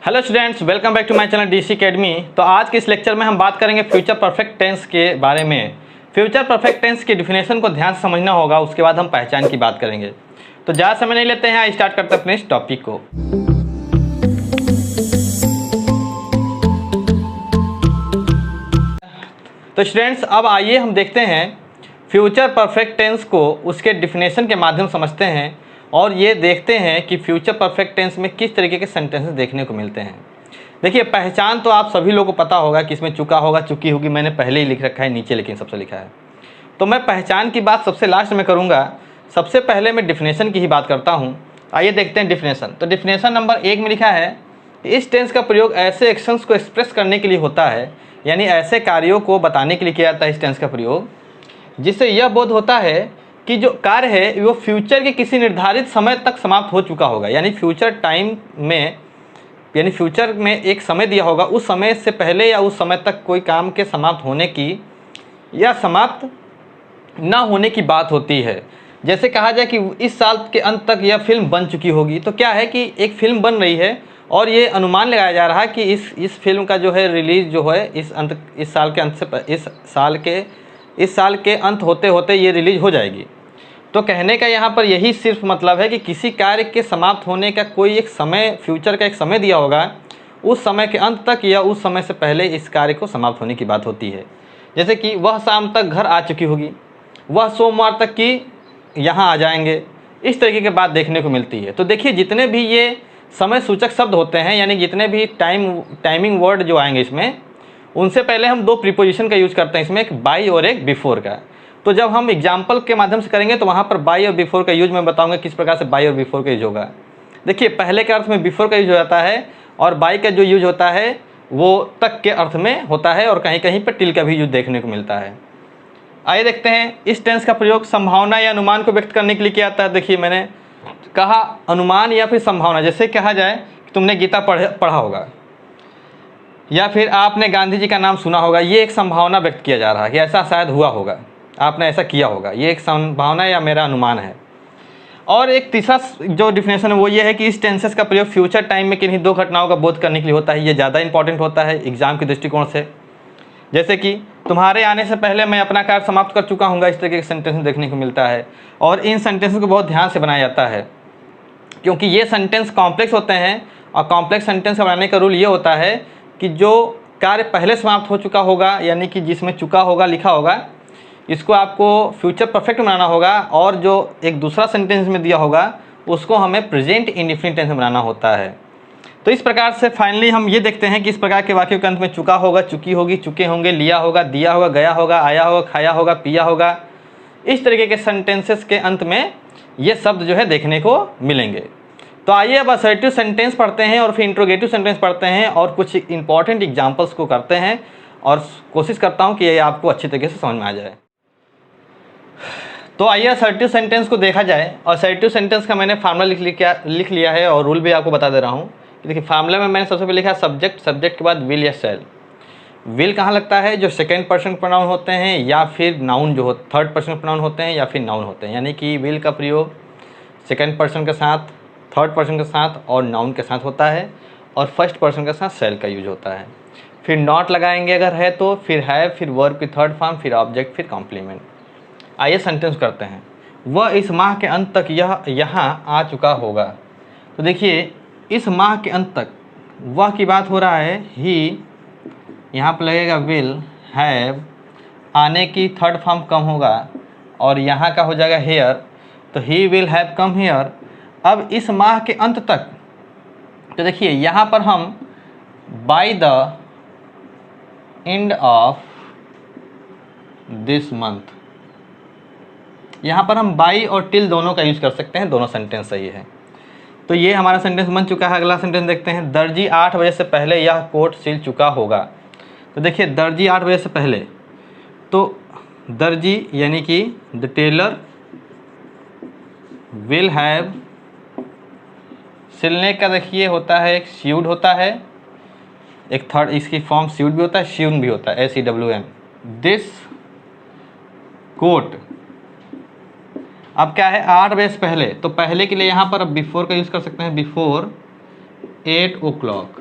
Hello students, welcome back to my channel DC academy. तो आज के इस लेक्चर में हम बात करेंगे फ्यूचर परफेक्ट टेंस के बारे में। फ्यूचर परफेक्ट टेंस की डिफिनेशन को ध्यान से समझना होगा, उसके बाद हम पहचान की बात करेंगे। तो ज़्यादा समय नहीं लेते हैं, स्टार्ट करते हैं अपने इस टॉपिक को। तो स्टूडेंट्स, अब आइए हम देखते हैं फ्यूचर परफेक्ट टेंस को उसके डिफिनेशन के माध्यम से समझते हैं और ये देखते हैं कि फ्यूचर परफेक्ट टेंस में किस तरीके के सेंटेंसेस देखने को मिलते हैं। देखिए, पहचान तो आप सभी लोगों को पता होगा कि इसमें चुका होगा, चुकी होगी, मैंने पहले ही लिख रखा है नीचे, लेकिन सबसे लिखा है। तो मैं पहचान की बात सबसे लास्ट में करूँगा, सबसे पहले मैं डिफिनेशन की ही बात करता हूँ। आइए देखते हैं डिफिनेशन। तो डिफिनेशन नंबर 1 में लिखा है, इस टेंस का प्रयोग ऐसे एक्शंस को एक्सप्रेस करने के लिए होता है, यानी ऐसे कार्यों को बताने के लिए किया जाता है इस टेंस का प्रयोग, जिससे यह बोध होता है कि जो कार्य है वो फ्यूचर के किसी निर्धारित समय तक समाप्त हो चुका होगा। यानी फ्यूचर टाइम में, यानी फ्यूचर में एक समय दिया होगा, उस समय से पहले या उस समय तक कोई काम के समाप्त होने की या समाप्त ना होने की बात होती है। जैसे कहा जाए कि इस साल के अंत तक यह फिल्म बन चुकी होगी। तो क्या है कि एक फिल्म बन रही है और ये अनुमान लगाया जा रहा है कि इस फिल्म का जो है रिलीज़ जो है इस साल के अंत से इस साल के अंत होते होते ये रिलीज़ हो जाएगी। तो कहने का यहाँ पर यही सिर्फ मतलब है कि किसी कार्य के समाप्त होने का कोई एक समय, फ्यूचर का एक समय दिया होगा, उस समय के अंत तक या उस समय से पहले इस कार्य को समाप्त होने की बात होती है। जैसे कि वह शाम तक घर आ चुकी होगी, वह सोमवार तक की यहाँ आ जाएंगे, इस तरीके की बात देखने को मिलती है। तो देखिए, जितने भी ये समय सूचक शब्द होते हैं, यानी जितने भी टाइमिंग वर्ड जो आएंगे इसमें, उनसे पहले हम दो प्रीपोजिशन का यूज़ करते हैं इसमें, एक बाई और एक बिफोर का। तो जब हम एग्जाम्पल के माध्यम से करेंगे तो वहाँ पर बाई और बिफोर का यूज मैं बताऊंगा किस प्रकार से बाई और बिफोर का यूज होगा। देखिए, पहले के अर्थ में बिफोर का यूज हो जाता है और बाई का जो यूज होता है वो तक के अर्थ में होता है, और कहीं कहीं पर टिल का भी यूज देखने को मिलता है। आइए देखते हैं, इस टेंस का प्रयोग संभावना या अनुमान को व्यक्त करने के लिए किया जाता है। देखिए, मैंने कहा अनुमान या फिर संभावना। जैसे कहा जाए कि तुमने गीता पढ़ा होगा या फिर आपने गांधी जी का नाम सुना होगा, ये एक संभावना व्यक्त किया जा रहा है कि ऐसा शायद हुआ होगा, आपने ऐसा किया होगा, ये एक संभावना या मेरा अनुमान है। और एक तीसरा जो डिफिनेशन है वो ये है कि इस टेंसेस का प्रयोग फ्यूचर टाइम में किन्हीं दो घटनाओं का बोध करने के लिए होता है। ये ज़्यादा इंपॉर्टेंट होता है एग्जाम के दृष्टिकोण से। जैसे कि तुम्हारे आने से पहले मैं अपना कार्य समाप्त कर चुका हूँ, इस तरीके के सेंटेंस देखने को मिलता है। और इन सेंटेंसेस को बहुत ध्यान से बनाया जाता है क्योंकि ये सेंटेंस कॉम्प्लेक्स होते हैं, और कॉम्प्लेक्स सेंटेंस बनाने का रूल ये होता है कि जो कार्य पहले समाप्त हो चुका होगा, यानी कि जिसमें चुका होगा लिखा होगा, इसको आपको फ्यूचर परफेक्ट बनाना होगा, और जो एक दूसरा सेंटेंस में दिया होगा उसको हमें प्रेजेंट इंडेफिनिट टेंस में बनाना होता है। तो इस प्रकार से फाइनली हम ये देखते हैं कि इस प्रकार के वाक्यों के अंत में चुका होगा, चुकी होगी, चुके होंगे, लिया होगा, दिया होगा, गया होगा, आया होगा, खाया होगा, पिया होगा, इस तरीके के सेंटेंसेस के अंत में ये शब्द जो है देखने को मिलेंगे। तो आइए अब असर्टिव सेंटेंस पढ़ते हैं और फिर इंट्रोगेटिव सेंटेंस पढ़ते हैं और कुछ इंपॉर्टेंट एग्जाम्पल्स को करते हैं, और कोशिश करता हूँ कि ये आपको अच्छी तरीके से समझ में आ जाए। तो आइए असर्टिव सेंटेंस को देखा जाए। असर्टिव सेंटेंस का मैंने फार्मूला लिख लिया है और रूल भी आपको बता दे रहा हूँ। देखिए, फार्मूला में मैंने सबसे पहले लिखा सब्जेक्ट, सब्जेक्ट के बाद विल या शैल। विल कहाँ लगता है? जो सेकेंड पर्सन प्रोनाउन होते हैं या फिर नाउन जो थर्ड पर्सन प्रोनाउन होते हैं या फिर नाउन होते हैं। यानी कि विल का प्रयोग सेकेंड पर्सन के साथ, थर्ड पर्सन के साथ और नाउन के साथ होता है, और फर्स्ट पर्सन के साथ शैल का यूज होता है। फिर नॉट लगाएंगे अगर है तो, फिर है, फिर वर्ब की थर्ड फॉर्म, फिर ऑब्जेक्ट, फिर कॉम्प्लीमेंट। आइए सेंटेंस करते हैं। वह इस माह के अंत तक यहाँ आ चुका होगा। तो देखिए, इस माह के अंत तक वह की बात हो रहा है। ही यहाँ पर लगेगा विल, हैव, आने की थर्ड फॉर्म कम होगा और यहाँ का हो जाएगा हेयर, तो he will have come here. अब इस माह के अंत तक, तो देखिए यहाँ पर हम by the end of this month, यहाँ पर हम बाई और टिल दोनों का यूज कर सकते हैं, दोनों सेंटेंस सही है। तो ये हमारा सेंटेंस बन चुका है। अगला सेंटेंस देखते हैं। दर्जी 8 बजे से पहले यह कोट सिल चुका होगा। तो देखिए, दर्जी 8 बजे से पहले, तो दर्जी यानी कि द टेलर विल हैव, सिलने का देखिए होता है एक स्यूड होता है, एक थर्ड इसकी फॉर्म स्यूड भी होता है, श्यून भी होता है, SEWN। दिस कोट, अब क्या है 8 बजे से पहले, तो पहले के लिए यहाँ पर अब बिफोर का यूज़ कर सकते हैं, बिफोर 8 o'clock।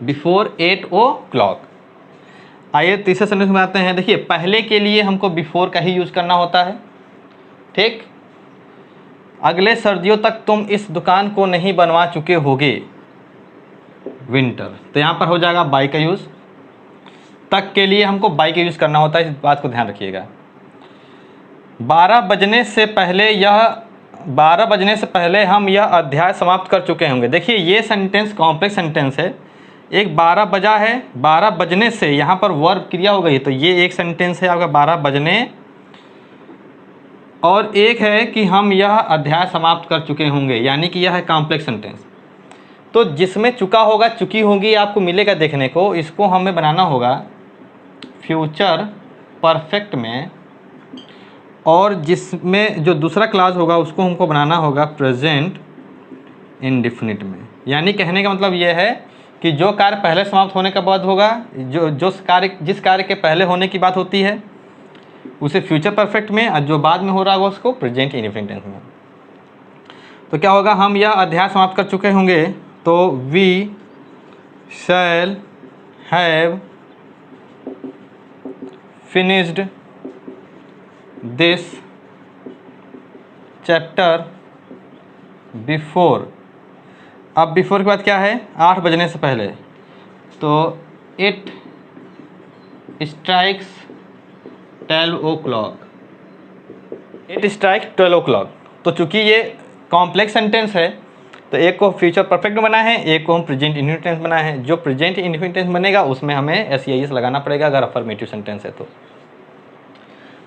Before 8 o'clock। आइए तीसरे सेंटेंस में आते हैं। देखिए पहले के लिए हमको बिफोर का ही यूज़ करना होता है, ठीक। अगले सर्दियों तक तुम इस दुकान को नहीं बनवा चुके होगे, विंटर। तो यहाँ पर हो जाएगा बाई का यूज़। तक के लिए हमको बाई का यूज़ करना होता है, इस बात को ध्यान रखिएगा। 12 बजने से पहले हम यह अध्याय समाप्त कर चुके होंगे। देखिए ये सेंटेंस कॉम्प्लेक्स सेंटेंस है। एक 12 बजा है, 12 बजने से यहाँ पर वर्ब क्रिया हो गई, तो ये एक सेंटेंस है आपका 12 बजने, और एक है कि हम यह अध्याय समाप्त कर चुके होंगे, यानी कि यह है कॉम्प्लेक्स सेंटेंस। तो जिसमें चुका होगा, चुकी होगी आपको मिलेगा देखने को, इसको हमें बनाना होगा फ्यूचर परफेक्ट में, और जिसमें जो दूसरा क्लास होगा उसको हमको बनाना होगा प्रेजेंट इंडेफिनिट में। यानी कहने का मतलब यह है कि जो कार्य पहले समाप्त होने के बाद होगा, जिस कार्य के पहले होने की बात होती है उसे फ्यूचर परफेक्ट में, और जो बाद में हो रहा होगा उसको प्रेजेंट इंडेफिनिट टेंस में। तो क्या होगा, हम यह अध्याय समाप्त कर चुके होंगे, तो we shall have finished this chapter before. अब बिफोर के बाद क्या है, 8 बजने से पहले, तो it strikes 12 o'clock। It strikes 12 o'clock। तो चूंकि ये कॉम्प्लेक्स सेंटेंस है तो एक को फ्यूचर परफेक्ट में बना है, एक को हम प्रेजेंट इंडेफिनिट टेंस बना है। जो प्रेजेंट इंडेफिनिट टेंस बनेगा उसमें हमें एस लगाना पड़ेगा अगर अफर्मेटिव सेंटेंस है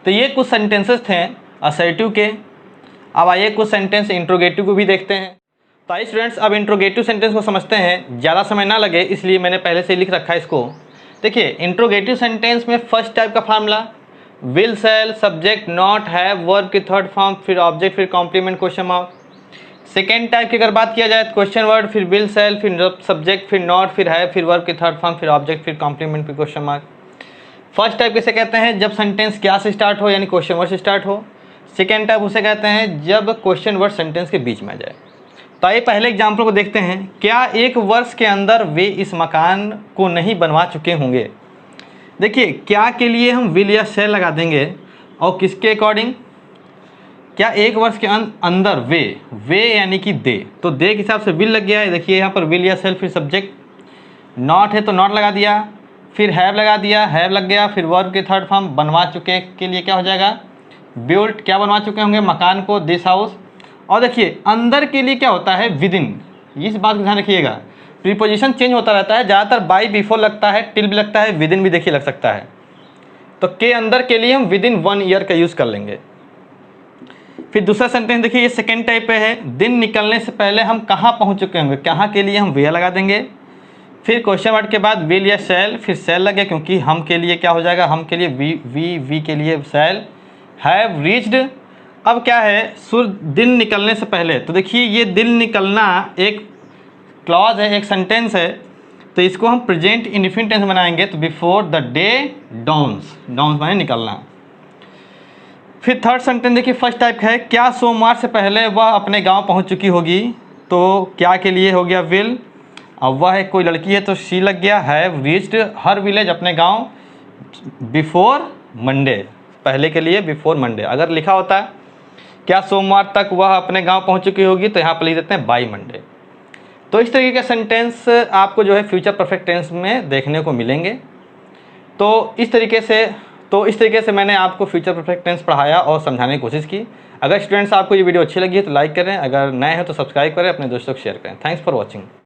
तो ये कुछ सेंटेंसेस थे असर्टिव के। अब आइए कुछ सेंटेंस इंट्रोगेटिव को भी देखते हैं। तो आइए स्टूडेंट्स अब इंट्रोगेटिव सेंटेंस को समझते हैं, ज़्यादा समय ना लगे इसलिए मैंने पहले से लिख रखा है इसको। देखिए इंट्रोगेटिव सेंटेंस में फर्स्ट टाइप का formula will shall subject not have verb की थर्ड फॉर्म फिर ऑब्जेक्ट फिर complement question mark. Second type की अगर बात किया जाए तो क्वेश्चन वर्ड फिर विल शैल फिर सब्जेक्ट फिर नॉट फिर हैव फिर वर्ब की थर्ड फॉर्म फिर ऑब्जेक्ट फिर कॉम्प्लीमेंट फिर क्वेश्चन मार्क। फर्स्ट टाइप किसे कहते हैं, जब सेंटेंस क्या से स्टार्ट हो यानी क्वेश्चन वर्ड से स्टार्ट हो। सेकेंड टाइप उसे कहते हैं जब क्वेश्चन वर्ड सेंटेंस के बीच में आ जाए। तो आइए पहले एग्जाम्पल को देखते हैं। क्या 1 वर्ष के अंदर वे इस मकान को नहीं बनवा चुके होंगे। देखिए क्या के लिए हम विल या शैल लगा देंगे और किसके अकॉर्डिंग, क्या 1 वर्ष के अंदर वे यानी कि दे, तो दे के हिसाब से विल लग गया है। देखिए यहाँ पर विल या शैल फिर सब्जेक्ट, नॉट है तो नॉट लगा दिया, फिर हैव लगा दिया, हैव लग गया, फिर वर्ब के थर्ड फॉर्म बनवा चुके के लिए क्या हो जाएगा बिल्ट, क्या बनवा चुके होंगे मकान को, दिस हाउस। और देखिए अंदर के लिए क्या होता है विद इन, इस बात का ध्यान रखिएगा। प्रीपोजिशन चेंज होता रहता है, ज़्यादातर बाई बिफोर लगता है, टिल भी लगता है, विद इन भी देखिए लग सकता है। तो के अंदर के लिए हम विद इन 1 ईयर का यूज़ कर लेंगे। फिर दूसरा सेंटेंस देखिए ये सेकेंड टाइप पे है, दिन निकलने से पहले हम कहाँ पहुँच चुके होंगे, कहाँ के लिए हम वेयर लगा देंगे। फिर क्वेश्चन वर्ड के बाद विल या शैल, फिर शैल लगे क्योंकि हम के लिए क्या हो जाएगा, हम के लिए वी के लिए शैल। हैव रीच्ड, अब क्या है दिन निकलने से पहले, तो देखिए ये दिन निकलना एक क्लॉज है, एक सेंटेंस है, तो इसको हम प्रेजेंट इंडेफिनिट टेंस बनाएंगे। तो before the day dawns, dawns माने निकलना। फिर थर्ड सेंटेंस देखिए फर्स्ट टाइप है, क्या सोमवार से पहले वह अपने गांव पहुंच चुकी होगी, तो क्या के लिए हो गया विल। अब वह है कोई लड़की है तो शी लग गया, हैव रीच्ड हर विलेज अपने गांव बिफोर मंडे, पहले के लिए बिफोर मंडे। अगर लिखा होता है क्या सोमवार तक वह अपने गांव पहुंच चुकी होगी, तो यहाँ पर लिख देते हैं बाई मंडे। तो इस तरीके के सेंटेंस आपको जो है फ्यूचर परफेक्ट टेंस में देखने को मिलेंगे। तो इस तरीके से मैंने आपको फ्यूचर परफेक्ट टेंस पढ़ाया और समझाने की कोशिश की। अगर स्टूडेंट्स आपको ये वीडियो अच्छी लगी है तो लाइक करें, अगर नए हैं तो सब्सक्राइब करें, अपने दोस्तों को शेयर करें। Thanks for watching.